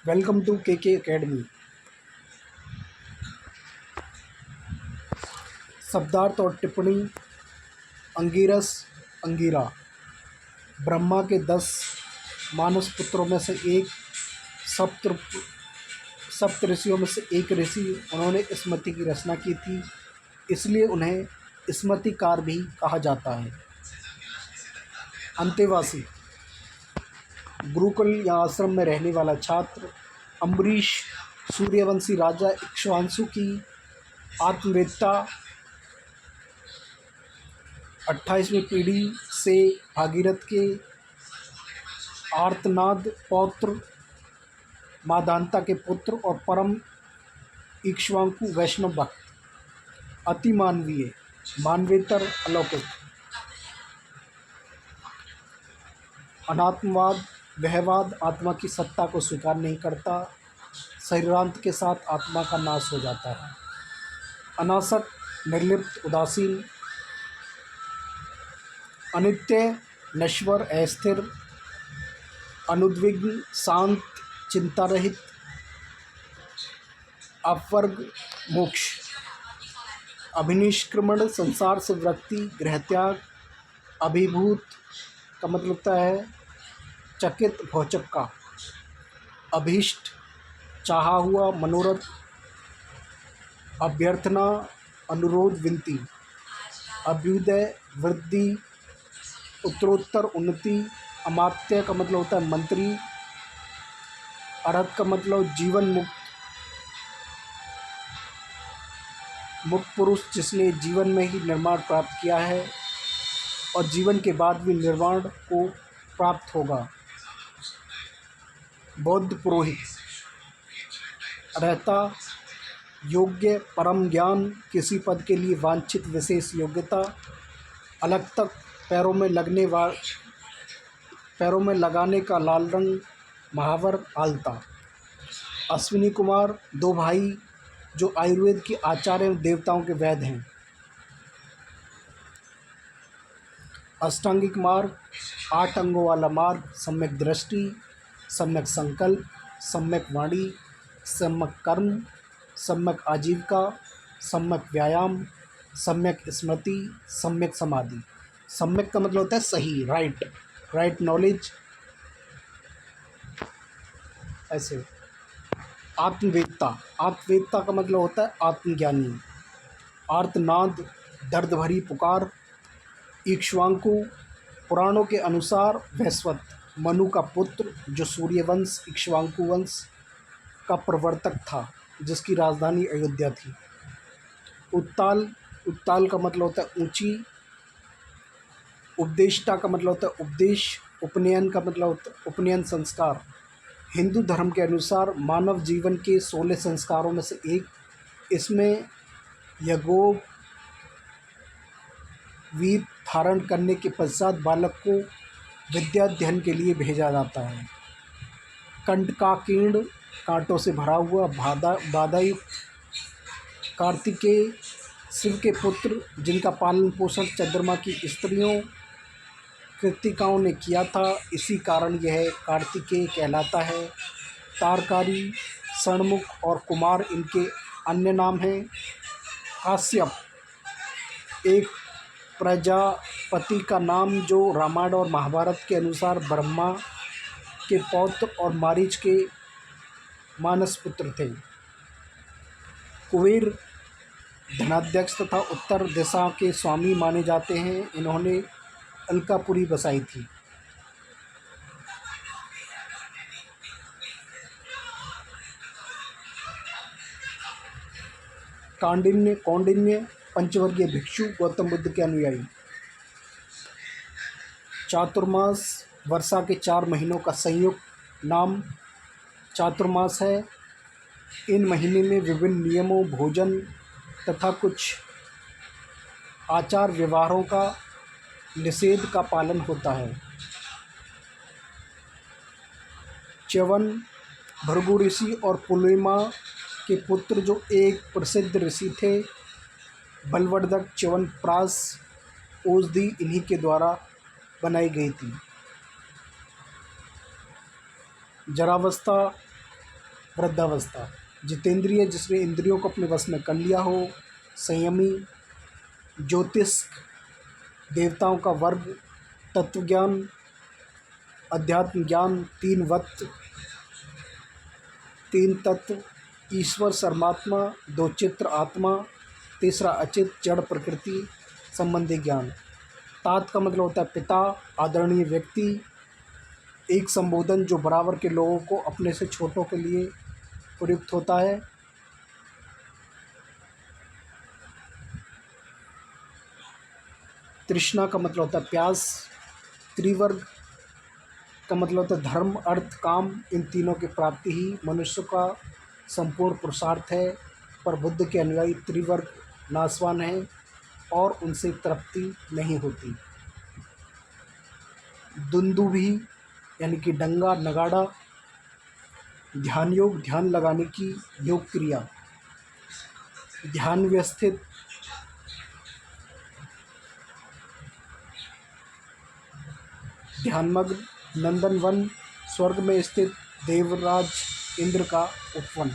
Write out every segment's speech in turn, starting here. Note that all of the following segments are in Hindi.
वेलकम टू के एकेडमी। शब्दार्थ और टिप्पणी। अंगिरस, अंगिरा। ब्रह्मा के 10 मानस पुत्रों में से एक, सप्त सप्त ऋषियों में से एक ऋषि। उन्होंने स्मृति की रचना की थी, इसलिए उन्हें स्मृतिकार भी कहा जाता है। अंतेवासी, गुरुकुल या आश्रम में रहने वाला छात्र। अम्बरीश, सूर्यवंशी राजा इक्ष्वाकु की आत्मवेत्ता। 28वीं पीढ़ी से भागीरथ के आर्तनाद पौत्र, माधानता के पुत्र और परम इक्ष्वाकु वैष्णव भक्त। अति मानवीय, मानवेतर, अलौकिक। अनात्मवाद, वहवाद आत्मा की सत्ता को स्वीकार नहीं करता। शरीरांत के साथ आत्मा का नाश हो जाता है। अनासक्त, निर्लिप्त, उदासीन। अनित्य, नश्वर, अस्थिर। अनुद्विग्न, शांत, चिंता रहित। अपवर्ग, मोक्ष। अभिनिष्क्रमण, संसार से विरक्ति, गृहत्याग। अभिभूत का मतलब होता है चकित, भौचक का। अभीष्ट, चाहा हुआ, मनोरथ। अभ्यर्थना, अनुरोध, विनती। अभ्युदय, वृद्धि, उत्तरोत्तर, उन्नति। अमात्य का मतलब होता है मंत्री। अर्हत का मतलब जीवन मुक्त, मुक्त पुरुष जिसने जीवन में ही निर्माण प्राप्त किया है और जीवन के बाद भी निर्वाण को प्राप्त होगा। बौद्ध पुरोहित। रहता, योग्य, परम ज्ञान, किसी पद के लिए वांछित विशेष योग्यता। अलग तक, पैरों में लगाने का लाल रंग, महावर, आलता। अश्विनी कुमार, 2 भाई जो आयुर्वेद के आचार्य एवं देवताओं के वैद्य हैं। अष्टांगिक मार्ग, 8 अंगों वाला मार्ग। सम्यक दृष्टि, सम्यक संकल्प, सम्यक वाणी, सम्यक कर्म, सम्यक आजीविका, सम्यक व्यायाम, सम्यक स्मृति, सम्यक समाधि। सम्यक का मतलब होता है सही, राइट नॉलेज। ऐसे आत्मवेत्ता, आत्मवेत्ता का मतलब होता है आत्मज्ञानी। आर्तनाद, दर्द भरी पुकार। इक्ष्वाकु, पुराणों के अनुसार वैश्वत, मनु का पुत्र जो सूर्यवंश इक्ष्वाकु वंश का प्रवर्तक था, जिसकी राजधानी अयोध्या थी। उत्ताल, उत्ताल का मतलब होता है ऊंची। उपदेष्टा का मतलब होता है उपदेश। उपनयन का मतलब होता है उपनयन संस्कार। हिंदू धर्म के अनुसार मानव जीवन के 16 संस्कारों में से एक। इसमें यज्ञोपवीत धारण करने के पश्चात बालक को विद्याध्ययन के लिए भेजा जाता है। कंटकाकीर्ण, कांटों से भरा हुआ, बाधायुक्त। कार्तिकेय, शिव के पुत्र जिनका पालन पोषण चंद्रमा की स्त्रियों कृतिकाओं ने किया था, इसी कारण यह कार्तिकेय कहलाता है। तारकारी, षणमुख और कुमार इनके अन्य नाम हैं। काश्यप, एक प्रजापति का नाम जो रामायण और महाभारत के अनुसार ब्रह्मा के पौत्र और मारीच के मानस पुत्र थे। कुबेर, धनाध्यक्ष तथा उत्तर दिशा के स्वामी माने जाते हैं। इन्होंने अलकापुरी बसाई थी। कौंडिन्य, पंचवर्गीय भिक्षु, गौतम बुद्ध के अनुयायी। चातुर्मास, वर्षा के 4 महीनों का संयुक्त नाम चातुर्मास है। इन महीने में विभिन्न नियमों, भोजन तथा कुछ आचार व्यवहारों का निषेध का पालन होता है। च्यवन, भृगु ऋषि और पुलुमा के पुत्र जो एक प्रसिद्ध ऋषि थे। बलवर्धक, च्यवनप्राश औषधि इन्हीं के द्वारा बनाई गई थी। जरावस्था, वृद्धावस्था। जितेंद्रिय, जिसने इंद्रियों को अपने वश में कर लिया हो। संयमी, ज्योतिष्क, देवताओं का वर्ग, तत्वज्ञान, अध्यात्म ज्ञान, तीन वक्त, तीन तत्व, ईश्वर सर्मात्मा, दो चित्र आत्मा, तीसरा अचित जड़ प्रकृति संबंधी ज्ञान। तात का मतलब होता है पिता, आदरणीय व्यक्ति, एक संबोधन जो बराबर के लोगों को अपने से छोटों के लिए प्रयुक्त होता है। तृष्णा का मतलब होता है प्यास। त्रिवर्ग का मतलब होता है धर्म, अर्थ, काम, इन तीनों की प्राप्ति ही मनुष्य का संपूर्ण पुरुषार्थ है। पर बुद्ध के अनुयायी त्रिवर्ग नाशवान हैं और उनसे तृप्ति नहीं होती। दुंदुभी यानी कि डंगा, नगाड़ा, ध्यान योग, ध्यान लगाने की योग क्रिया। ध्यान व्यवस्थित, ध्यानमग्न। नंदन वन, स्वर्ग में स्थित देवराज इंद्र का उपवन।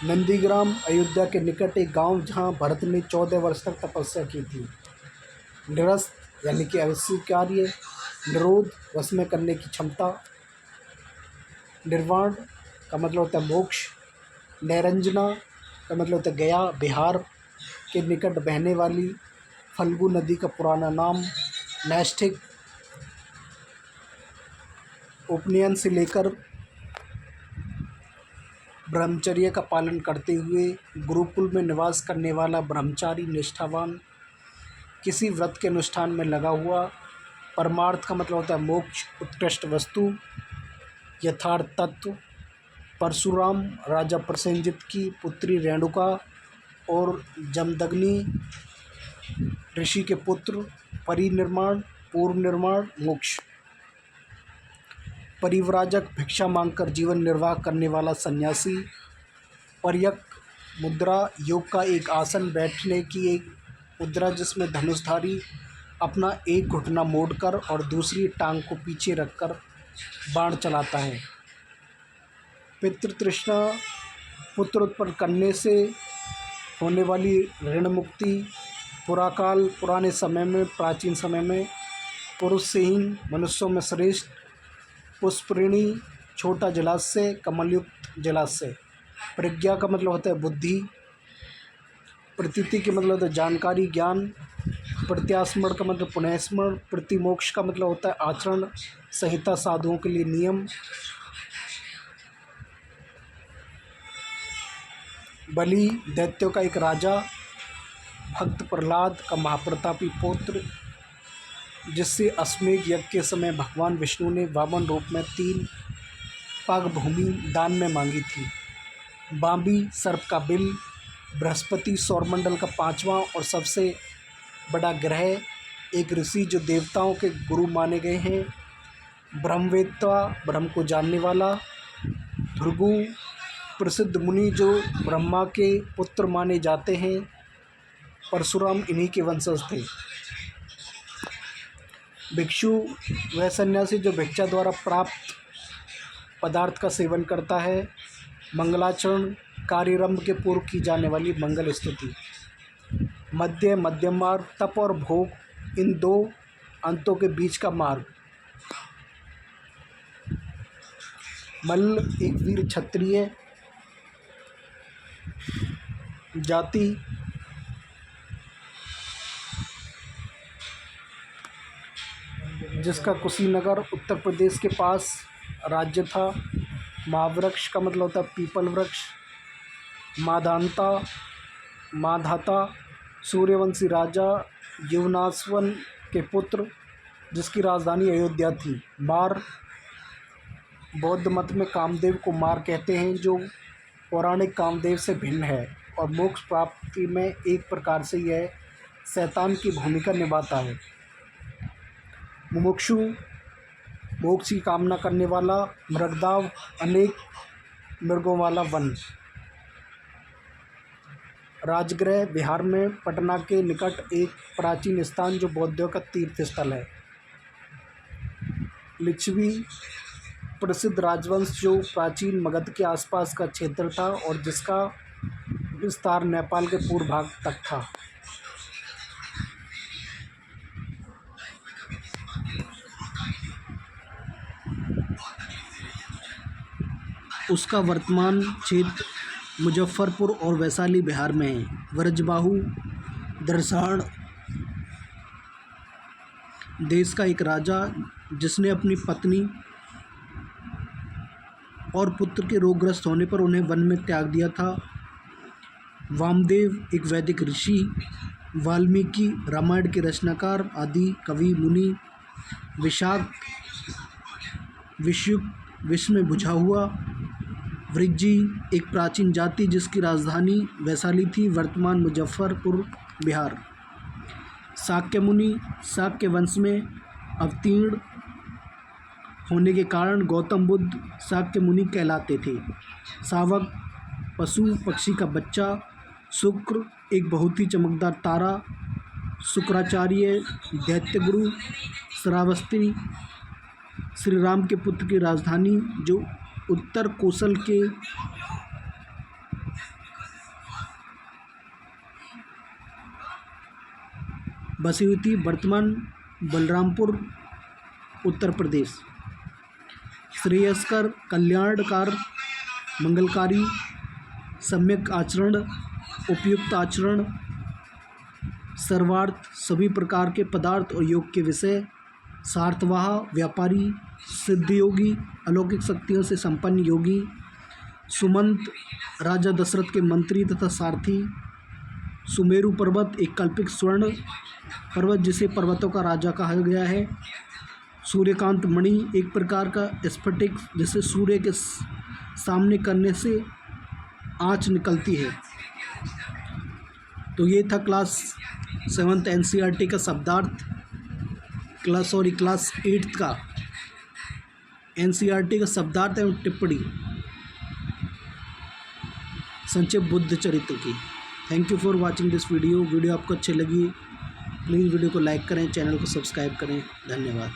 नंदीग्राम, अयोध्या के निकट एक गांव जहां भरत ने 14 वर्ष तक तपस्या की थी। निरस्त यानी कि अस्वीकार्य। निरोध, वश में करने की क्षमता। निर्वाण का मतलब होता है मोक्ष। नैरंजना का मतलब होता है गया, बिहार के निकट बहने वाली फल्गु नदी का पुराना नाम। नैष्ठिक, उपनयन से लेकर ब्रह्मचर्य का पालन करते हुए गुरुकुल में निवास करने वाला ब्रह्मचारी, निष्ठावान, किसी व्रत के अनुष्ठान में लगा हुआ। परमार्थ का मतलब होता है मोक्ष, उत्कृष्ट वस्तु, यथार्थ तत्व। परशुराम, राजा प्रसेनजित की पुत्री रेणुका और जमदग्नि ऋषि के पुत्र। परिनिर्माण, पूर्व निर्माण, मोक्ष। परिव्राजक, भिक्षा मांगकर जीवन निर्वाह करने वाला सन्यासी। पर्यक मुद्रा, योग का एक आसन, बैठने की एक मुद्रा जिसमें धनुषधारी अपना एक घुटना मोड़कर और दूसरी टांग को पीछे रखकर बाण चलाता है। पितृतृष्णा, पुत्र उत्पन्न करने से होने वाली ऋण मुक्ति। पुराकाल, पुराने समय में, प्राचीन समय में। पुरुष से ही मनुष्यों में श्रेष्ठ। पुष्परिणी, छोटा जलाशय, कमलयुक्त जलाशय। प्रज्ञा का मतलब होता है बुद्धि। प्रतीति के मतलब होता है जानकारी, ज्ञान। प्रत्यास्मरण का मतलब पुनःस्मरण। प्रतिमोक्ष का मतलब होता है आचरण संहिता, साधुओं के लिए नियम। बलि, दैत्यों का एक राजा। भक्त प्रहलाद का महाप्रतापी पुत्र, जिससे अश्वमेध यज्ञ के समय भगवान विष्णु ने वामन रूप में 3 पाग भूमि दान में मांगी थी। बांबी, सर्प का बिल। बृहस्पति, सौरमंडल का 5वां और सबसे बड़ा ग्रह, एक ऋषि जो देवताओं के गुरु माने गए हैं। ब्रह्मवेत्ता, ब्रह्म को जानने वाला। भृगु, प्रसिद्ध मुनि जो ब्रह्मा के पुत्र माने जाते हैं। परशुराम इन्हीं के वंशज थे। भिक्षु, वह सन्यासी जो भिक्षा द्वारा प्राप्त पदार्थ का सेवन करता है। मंगलाचरण, कार्यरंभ के पूर्व की जाने वाली मंगल स्तुति। मध्य, मध्यम मार्ग, तप और भोग, इन 2 अंतों के बीच का मार्ग। मल्ल, एक वीर क्षत्रिय जाति। जिसका कुशीनगर उत्तर प्रदेश के पास राज्य था। महावृक्ष का मतलब होता है पीपल वृक्ष। माधानता, माधाता, सूर्यवंशी राजा, युवनाश्वन के पुत्र, जिसकी राजधानी अयोध्या थी। मार, बौद्ध मत में कामदेव को मार कहते हैं, जो पौराणिक कामदेव से भिन्न है और मोक्ष प्राप्ति में एक प्रकार से यह शैतान की भूमिका निभाता है। मुमुक्षु, मोक्ष की कामना करने वाला। मृगदाव, अनेक मृगों वाला वन। राजगृह, बिहार में पटना के निकट एक प्राचीन स्थान जो बौद्धों का तीर्थ स्थल है। लिच्छवी, प्रसिद्ध राजवंश जो प्राचीन मगध के आसपास का क्षेत्र था और जिसका विस्तार नेपाल के पूर्व भाग तक था। उसका वर्तमान क्षेत्र मुजफ्फरपुर और वैशाली बिहार में है। व्रजबाहु दर्शाण देश का एक राजा जिसने अपनी पत्नी और पुत्र के रोगग्रस्त होने पर उन्हें वन में त्याग दिया था। वामदेव एक वैदिक ऋषि, वाल्मीकि रामायण के रचनाकार, आदि कवि मुनि, विशाख विश्व में बुझा हुआ, वृज्जी एक प्राचीन जाति जिसकी राजधानी वैशाली थी, वर्तमान मुजफ्फरपुर बिहार। शाक्य मुनि शाक्य वंश में अवतीर्ण होने के कारण गौतम बुद्ध शाक्य मुनि कहलाते थे। शावक पशु पक्षी का बच्चा, शुक्र एक बहुत ही चमकदार तारा, शुक्राचार्य दैत्यगुरु, श्रावस्ती श्री राम के पुत्र की राजधानी जो उत्तर कोसल के बसी हुई थी, वर्तमान बलरामपुर उत्तर प्रदेश। श्रेयस्कर, कल्याणकार, मंगलकारी, सम्यक आचरण, उपयुक्त आचरण, सर्वार्थ सभी प्रकार के पदार्थ और योग के विषय, सार्थवाह व्यापारी, सिद्धयोगी अलौकिक शक्तियों से संपन्न योगी, सुमंत राजा दशरथ के मंत्री तथा सारथी, सुमेरु पर्वत एक कल्पित स्वर्ण पर्वत जिसे पर्वतों का राजा कहा गया है, सूर्यकांत मणि एक प्रकार का स्फटिक जिसे सूर्य के सामने करने से आँच निकलती है। तो ये था क्लास 7th NCERT का शब्दार्थ, क्लास 8th का NCERT का शब्दार्थ एवं टिप्पणी संक्षिप्त बुद्ध चरित्र की। Thank you for watching this video. Video आपको अच्छी लगी प्लीज़ वीडियो को लाइक करें, चैनल को सब्सक्राइब करें। धन्यवाद।